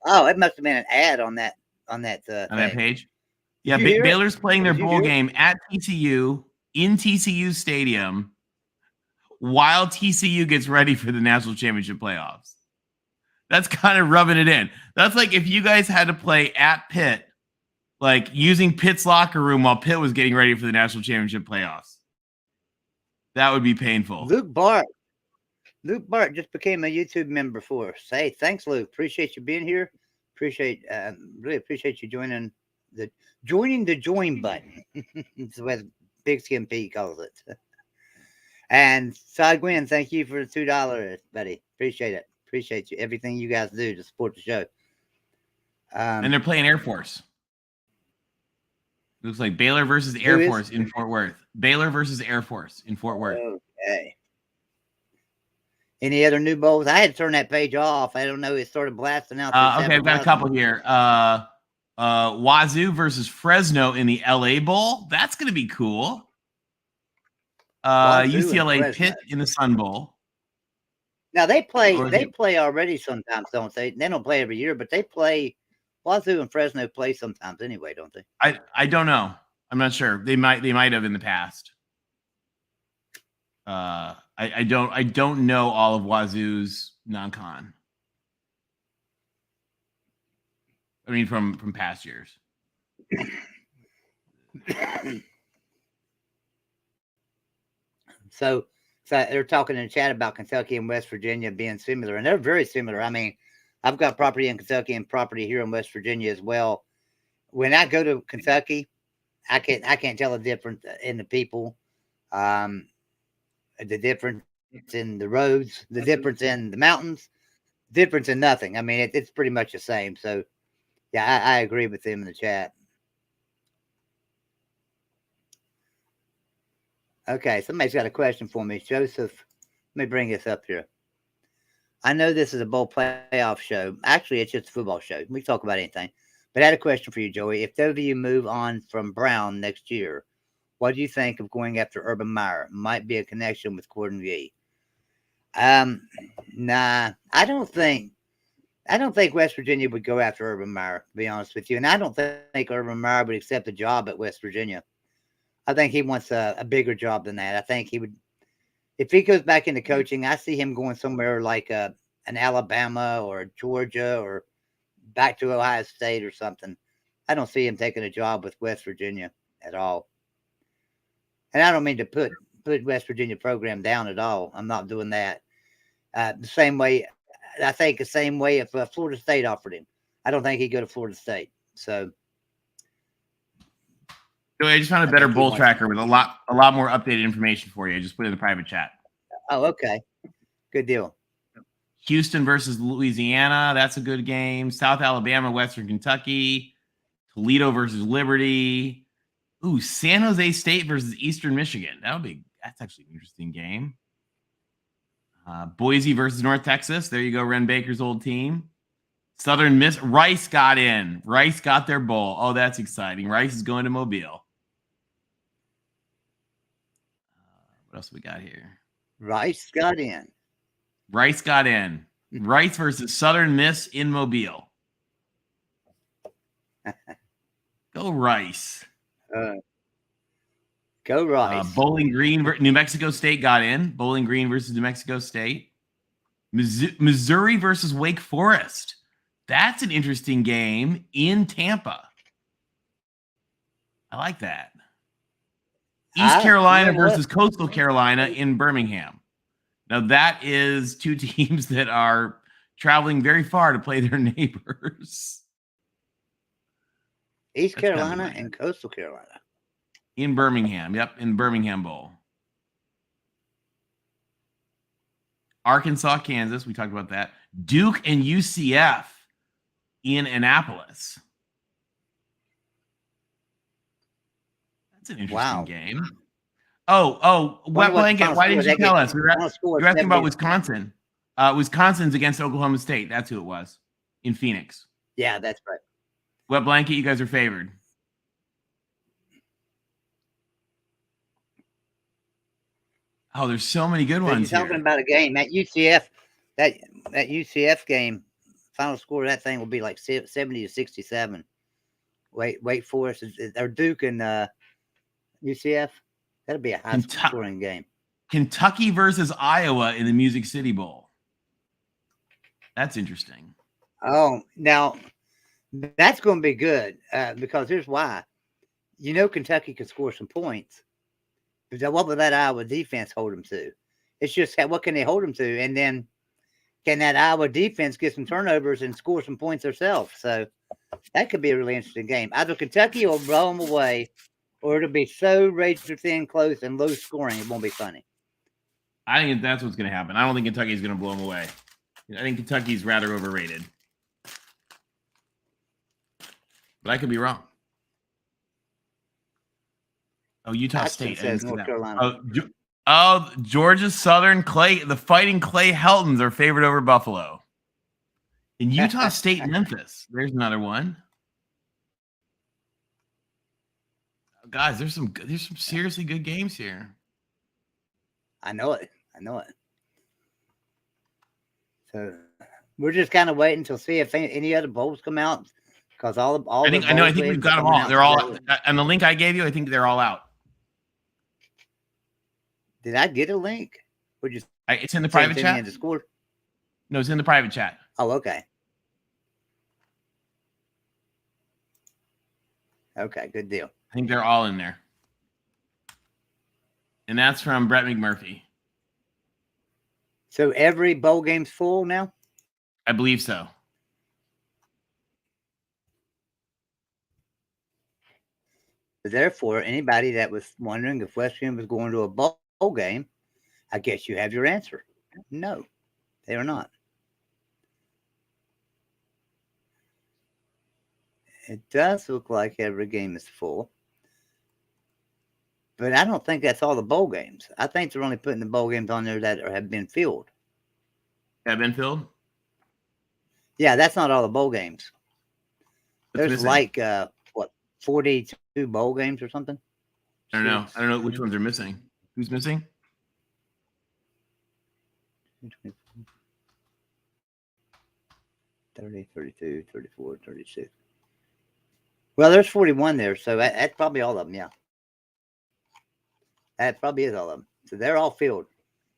Oh, it must have been an ad on that that page. Yeah, Baylor's playing their bowl game at TCU in TCU Stadium while TCU gets ready for the national championship playoffs. That's kind of rubbing it in. That's like if you guys had to play at Pitt, like using Pitt's locker room while Pitt was getting ready for the national championship playoffs. That would be painful. Luke Bart just became a YouTube member for us. Hey, thanks, Luke. Appreciate you being here. Really appreciate you joining the join button. That's what Big Skin Pete calls it. And Side Gwen, thank you for the $2, buddy. Appreciate it. Appreciate you. Everything you guys do to support the show. And they're playing Air Force. Looks like Baylor versus Air Force in Fort Worth. Baylor versus Air Force in Fort Worth. Okay. Any other new bowls? I had to turn that page off. I don't know. It started blasting out. Okay, I've got a couple here. Wazoo versus Fresno in the LA Bowl. That's going to be cool. UCLA Pitt in the Sun Bowl. Now they play already sometimes, don't they? They don't play every year, but they play. Wazoo and Fresno play sometimes anyway, don't they? I don't know. I'm not sure. They might have in the past. I don't know all of Wazoo's non-con. I mean, from past years. So they're talking in the chat about Kentucky and West Virginia being similar, and they're very similar. I mean, I've got property in Kentucky and property here in West Virginia as well. When I go to Kentucky, I can't tell the difference in the people, the difference in the roads, the difference in the mountains, difference in nothing. I mean, it's pretty much the same. So, yeah, I agree with them in the chat. Okay, somebody's got a question for me. Joseph, let me bring this up here. I know this is a bowl playoff show. Actually, it's just a football show. We talk about anything. But I had a question for you, Joey. If W move on from Brown next year, what do you think of going after Urban Meyer? Might be a connection with Gordon Gee. Nah, I don't think West Virginia would go after Urban Meyer, to be honest with you. And I don't think Urban Meyer would accept a job at West Virginia. I think he wants a bigger job than that. I think he would, if he goes back into coaching, I see him going somewhere like an Alabama or Georgia or back to Ohio State or something. I don't see him taking a job with West Virginia at all. And I don't mean to put West Virginia program down at all. I'm not doing that. The same way, I think the same way if Florida State offered him. I don't think he'd go to Florida State. So. I just found a better bowl tracker with a lot more updated information for you. I just put it in the private chat. Oh, okay. Good deal. Houston versus Louisiana. That's a good game. South Alabama, Western Kentucky. Toledo versus Liberty. Ooh, San Jose State versus Eastern Michigan. That's actually an interesting game. Boise versus North Texas. There you go, Ren Baker's old team. Southern Miss. Rice got in. Rice got their bowl. Oh, that's exciting. Rice is going to Mobile. What else we got here? Rice got in. Rice got in. Rice versus Southern Miss in Mobile. Go Rice. Go Rice. Bowling Green, New Mexico State got in. Bowling Green versus New Mexico State. Missouri versus Wake Forest. That's an interesting game in Tampa. I like that. East Carolina versus Coastal Carolina in Birmingham. Now, that is two teams that are traveling very far to play their neighbors. East Carolina and Coastal Carolina. In Birmingham. Yep, in Birmingham Bowl. Arkansas, Kansas. We talked about that. Duke and UCF in Annapolis. That's an interesting game. Wet Blanket. Why didn't you tell us? You're asking about Wisconsin. Wisconsin's against Oklahoma State. That's who it was in Phoenix. Yeah, that's right. Wet Blanket, you guys are favored. Oh, there's so many good ones. You're talking about a game that UCF, that UCF game. Final score of that thing will be like 70-67. Wait for us. Or Duke and UCF. That'll be a high-scoring game. Kentucky versus Iowa in the Music City Bowl. That's interesting. Oh, now that's going to be good because here's why. Kentucky can score some points. What will that Iowa defense hold them to? It's just what can they hold them to? And then can that Iowa defense get some turnovers and score some points themselves? So that could be a really interesting game. Either Kentucky will blow them away, or it'll be so razor thin, close, and low scoring it won't be funny. I think that's what's going to happen. I don't think Kentucky's going to blow them away. I think Kentucky's rather overrated. But I could be wrong. Oh, Utah State. North Carolina. Georgia Southern Clay. The Fighting Clay Heltons are favored over Buffalo. In Utah State, Memphis. There's another one. Guys, there's some seriously good games here. I know it. So we're just kind of waiting to see if any other bowls come out because I think we've got them all. They're all and the link I gave you. I think they're all out. Did I get a link? It's in the private chat. In Discord? No, it's in the private chat. Oh, okay. Okay, good deal. I think they're all in there. And that's from Brett McMurphy. So every bowl game's full now? I believe so. Therefore, anybody that was wondering if West Virginia was going to a bowl game, I guess you have your answer. No, they are not. It does look like every game is full. But I don't think that's all the bowl games. I think they're only putting the bowl games on there that have been filled. Have been filled? Yeah, that's not all the bowl games. What's There's missing? 42 bowl games or something? I don't know which ones are missing. Who's missing? 30, 32, 34, 36. Well, there's 41 there, so that's probably all of them, yeah. That probably is all of them. So they're all filled.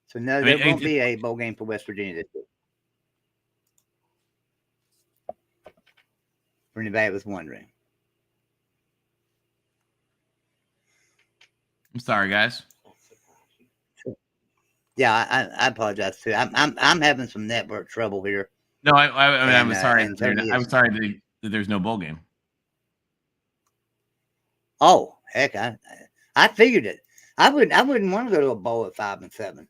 So no, there won't be a bowl game for West Virginia this year. For anybody that was wondering. I'm sorry, guys. Yeah, I apologize too. I'm having some network trouble here. No, I'm sorry. I'm sorry that there's no bowl game. Oh, heck, I figured it. I wouldn't want to go to a bowl at 5-7,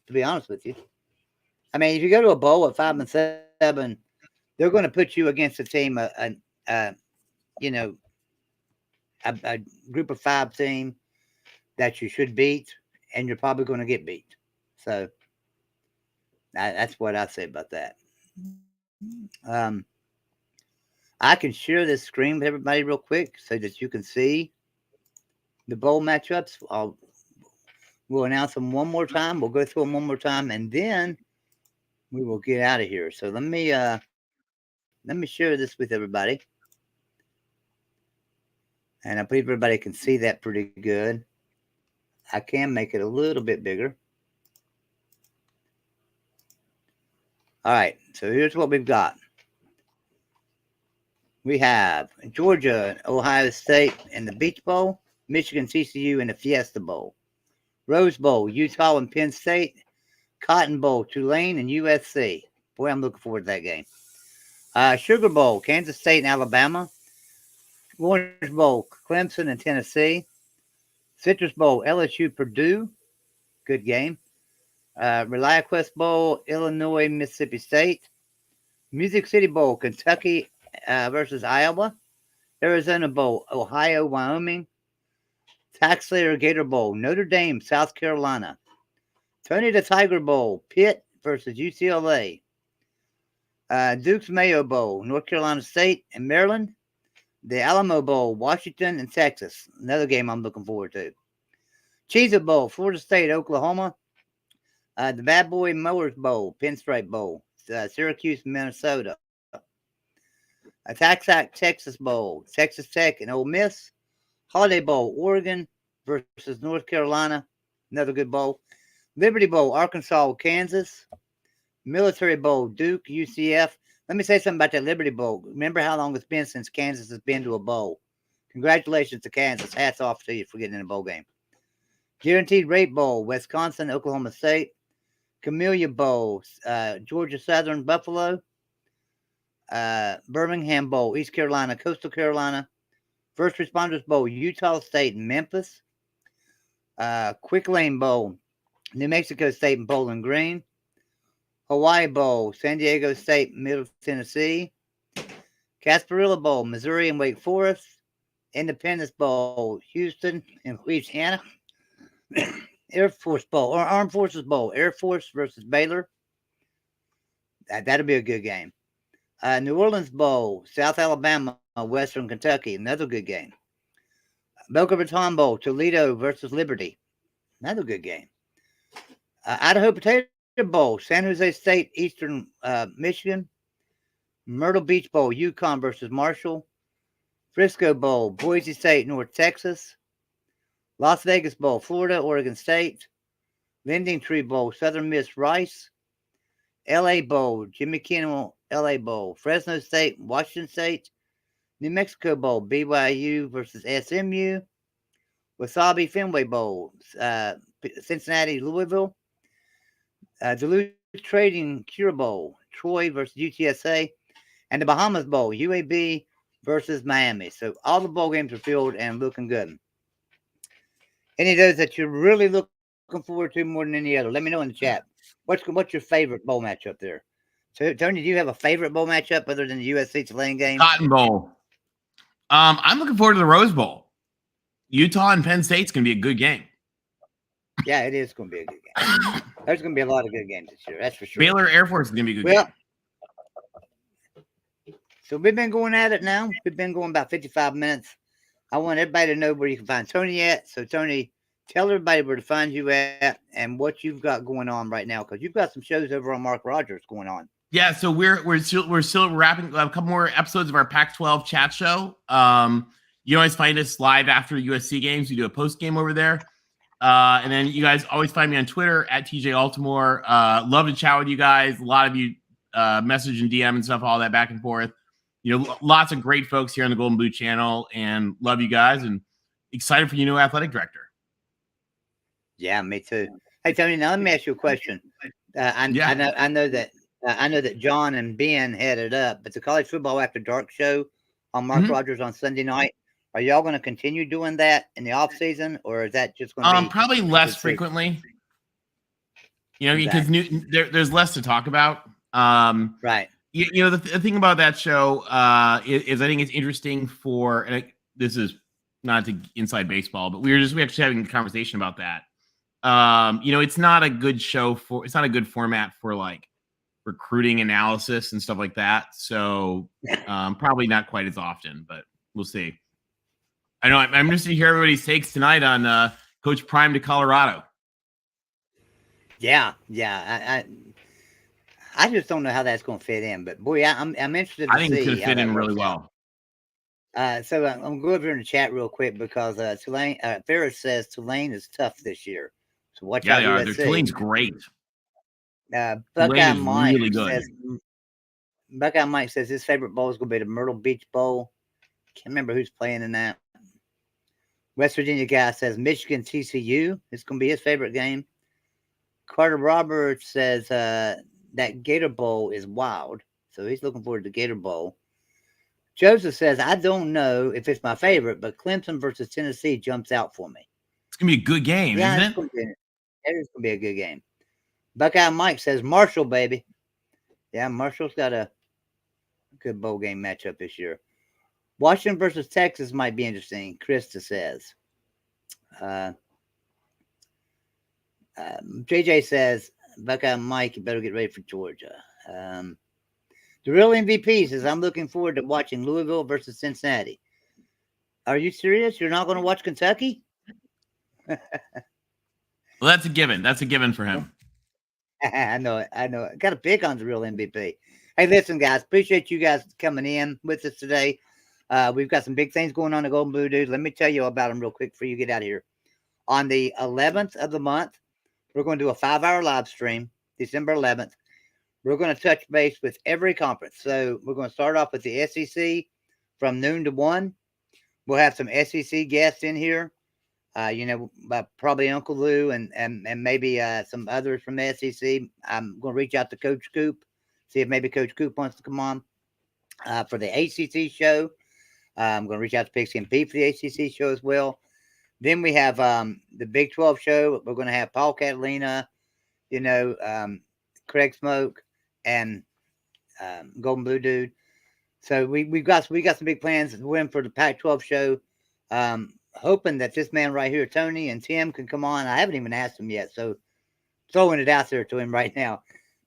to be honest with you. I mean, if you go to a bowl at 5-7, they're going to put you against a team, a group of 5 team that you should beat, and you're probably going to get beat. So that's what I say about that. I can share this screen with everybody real quick so that you can see the bowl matchups. We'll announce them one more time. We'll go through them one more time, and then we will get out of here. So let me share this with everybody. And I believe everybody can see that pretty good. I can make it a little bit bigger. All right, so here's what we've got. We have Georgia, Ohio State in the Beach Bowl, Michigan, TCU in the Fiesta Bowl, Rose Bowl, Utah and Penn State, Cotton Bowl, Tulane and USC. Boy, I'm looking forward to that game. Sugar Bowl, Kansas State and Alabama, Orange Bowl, Clemson and Tennessee. Citrus Bowl, LSU, Purdue. Good game. ReliaQuest Bowl, Illinois, Mississippi State. Music City Bowl, Kentucky versus Iowa. Arizona Bowl, Ohio, Wyoming. Tax Slayer Gator Bowl, Notre Dame, South Carolina. Tony the Tiger Bowl, Pitt versus UCLA. Duke's Mayo Bowl, North Carolina State and Maryland. The Alamo Bowl, Washington and Texas. Another game I'm looking forward to. Cheez-It Bowl, Florida State, Oklahoma. The Bad Boy Mowers Bowl, Pinstripe Bowl, Syracuse, Minnesota. TaxAct Texas Bowl, Texas Tech and Ole Miss. Holiday Bowl, Oregon versus North Carolina. Another good bowl. Liberty Bowl, Arkansas, Kansas. Military Bowl, Duke, UCF. Let me say something about that Liberty Bowl. Remember how long it's been since Kansas has been to a bowl. Congratulations to Kansas. Hats off to you for getting in a bowl game. Guaranteed Rate Bowl, Wisconsin, Oklahoma State. Camellia Bowl, Georgia Southern, Buffalo. Birmingham Bowl, East Carolina, Coastal Carolina. First Responders Bowl, Utah State and Memphis. Quick Lane Bowl, New Mexico State and Bowling Green. Hawaii Bowl, San Diego State, Middle Tennessee. Casparilla Bowl, Missouri and Wake Forest. Independence Bowl, Houston and Louisiana. Air Force Bowl, or Armed Forces Bowl, Air Force versus Baylor. That'll be a good game. New Orleans Bowl, South Alabama, Western Kentucky. Another good game. Boca Raton Bowl, Toledo versus Liberty. Another good game. Idaho Potato Bowl, San Jose State, Eastern Michigan. Myrtle Beach Bowl, Yukon versus Marshall. Frisco Bowl, Boise State, North Texas. Las Vegas Bowl, Florida, Oregon State. Lending Tree Bowl, Southern Miss, Rice. LA Bowl, Jimmy Kimmel, LA Bowl. Fresno State, Washington State. New Mexico Bowl, BYU versus SMU. Wasabi Fenway Bowl, Cincinnati, Louisville. Duluth Trading Cure Bowl, Troy versus UTSA. And the Bahamas Bowl, UAB versus Miami. So all the bowl games are filled and looking good. Any of those that you're really looking forward to more than any other, let me know in the chat. What's your favorite bowl matchup there? So, Tony, do you have a favorite bowl matchup other than the USC Tulane game? Cotton Bowl. I'm looking forward to the Rose Bowl. Utah and Penn State's going to be a good game. Yeah, it is going to be a good game. There's going to be a lot of good games this year. That's for sure. Baylor Air Force is going to be a good game. So we've been going at it now. We've been going about 55 minutes. I want everybody to know where you can find Tony at. So, Tony, tell everybody where to find you at and what you've got going on right now, because you've got some shows over on Mark Rogers going on. Yeah, so we're still wrapping a couple more episodes of our Pac-12 chat show. You always find us live after USC games. We do a post game over there, and then you guys always find me on Twitter at TJ Altimore. Love to chat with you guys. A lot of you message and DM and stuff, all that back and forth. You know, lots of great folks here on the Golden Boot channel, and love you guys, and excited for your new athletic director. Yeah, me too. Hey, Tony, now let me ask you a question. I know that John and Ben headed up, but the College Football After Dark show on Mark Rogers on Sunday night, are y'all going to continue doing that in the off season, or is that just going to be probably less frequently? You know, because there's less to talk about. Right. You know, the thing about that show is I think it's interesting for, and this is not to inside baseball, but we actually having a conversation about that. You know, it's not a good it's not a good format for like recruiting analysis and stuff like that. So probably not quite as often, but we'll see. I know I'm interested to hear everybody's takes tonight on Coach Prime to Colorado. Yeah. I just don't know how that's going to fit in, but boy, I'm interested to see. I think it could fit in really well. So I'm going to go over here in the chat real quick because Tulane, Ferris says Tulane is tough this year. So watch out. Yeah, they are. Tulane's great. Buckeye Mike really good. Buckeye Mike says his favorite bowl is going to be the Myrtle Beach Bowl. Can't remember who's playing in that. West Virginia guy says Michigan TCU. It's going to be his favorite game. Carter Roberts says that Gator Bowl is wild. So he's looking forward to the Gator Bowl. Joseph says, I don't know if it's my favorite, but Clemson versus Tennessee jumps out for me. It's going to be a good game, isn't it? It is going to be a good game. Buckeye Mike says, Marshall, baby. Yeah, Marshall's got a good bowl game matchup this year. Washington versus Texas might be interesting, Krista says. JJ says, Buckeye Mike, you better get ready for Georgia. The real MVP says, I'm looking forward to watching Louisville versus Cincinnati. Are you serious? You're not going to watch Kentucky? Well, that's a given. That's a given for him. I know it. Got to pick on the real MVP. Hey, listen, guys. Appreciate you guys coming in with us today. We've got some big things going on at Golden Blue Dude. Let me tell you about them real quick before you get out of here. On the 11th of the month, we're going to do a 5-hour live stream, December 11th. We're going to touch base with every conference. So we're going to start off with the SEC from noon to 1. We'll have some SEC guests in here. Probably Uncle Lou and maybe some others from the SEC. I'm going to reach out to Coach Coop, see if maybe Coach Coop wants to come on for the ACC show. I'm going to reach out to Pigskin Pete for the ACC show as well. Then we have the Big 12 show. We're going to have Paul Catalina, Craig Smoke, and Golden Blue Dude. So we got some big plans. We're in for the Pac-12 show. Hoping that this man right here, Tony and Tim, can come on. I haven't even asked him yet, so throwing it out there to him right now.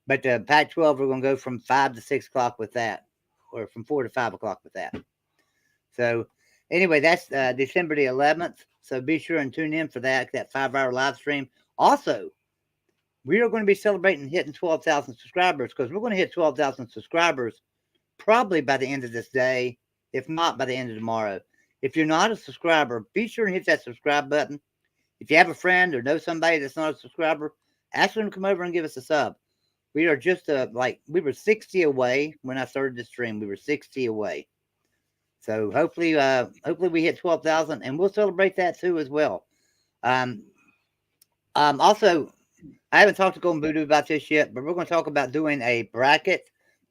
But the Pac-12, we're going to go from 5 to 6 o'clock with that, or from 4 to 5 o'clock with that. So anyway, that's December the 11th. So be sure and tune in for that 5-hour live stream. Also, we are going to be celebrating hitting 12,000 subscribers because we're going to hit 12,000 subscribers probably by the end of this day, if not by the end of tomorrow. If you're not a subscriber, be sure and hit that subscribe button. If you have a friend or know somebody that's not a subscriber, ask them to come over and give us a sub. We are just we were 60 away when I started the stream. We were 60 away. So hopefully we hit 12,000 and we'll celebrate that too as well. Also, I haven't talked to Golden Voodoo about this yet, but we're going to talk about doing a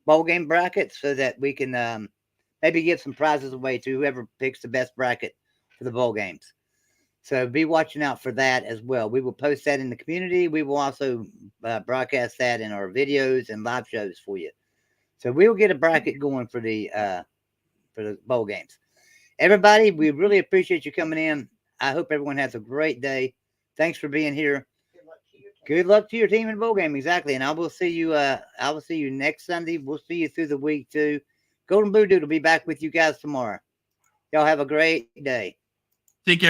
bowl game bracket so that we can maybe give some prizes away to whoever picks the best bracket for the bowl games. So be watching out for that as well. We will post that in the community. We will also broadcast that in our videos and live shows for you. So we will get a bracket going for the bowl games. Everybody, we really appreciate you coming in. I hope everyone has a great day. Thanks for being here. Good luck to your team in the bowl game. Exactly. And I will see you next Sunday. We'll see you through the week too. Golden Blue Dude will be back with you guys tomorrow. Y'all have a great day. Take care.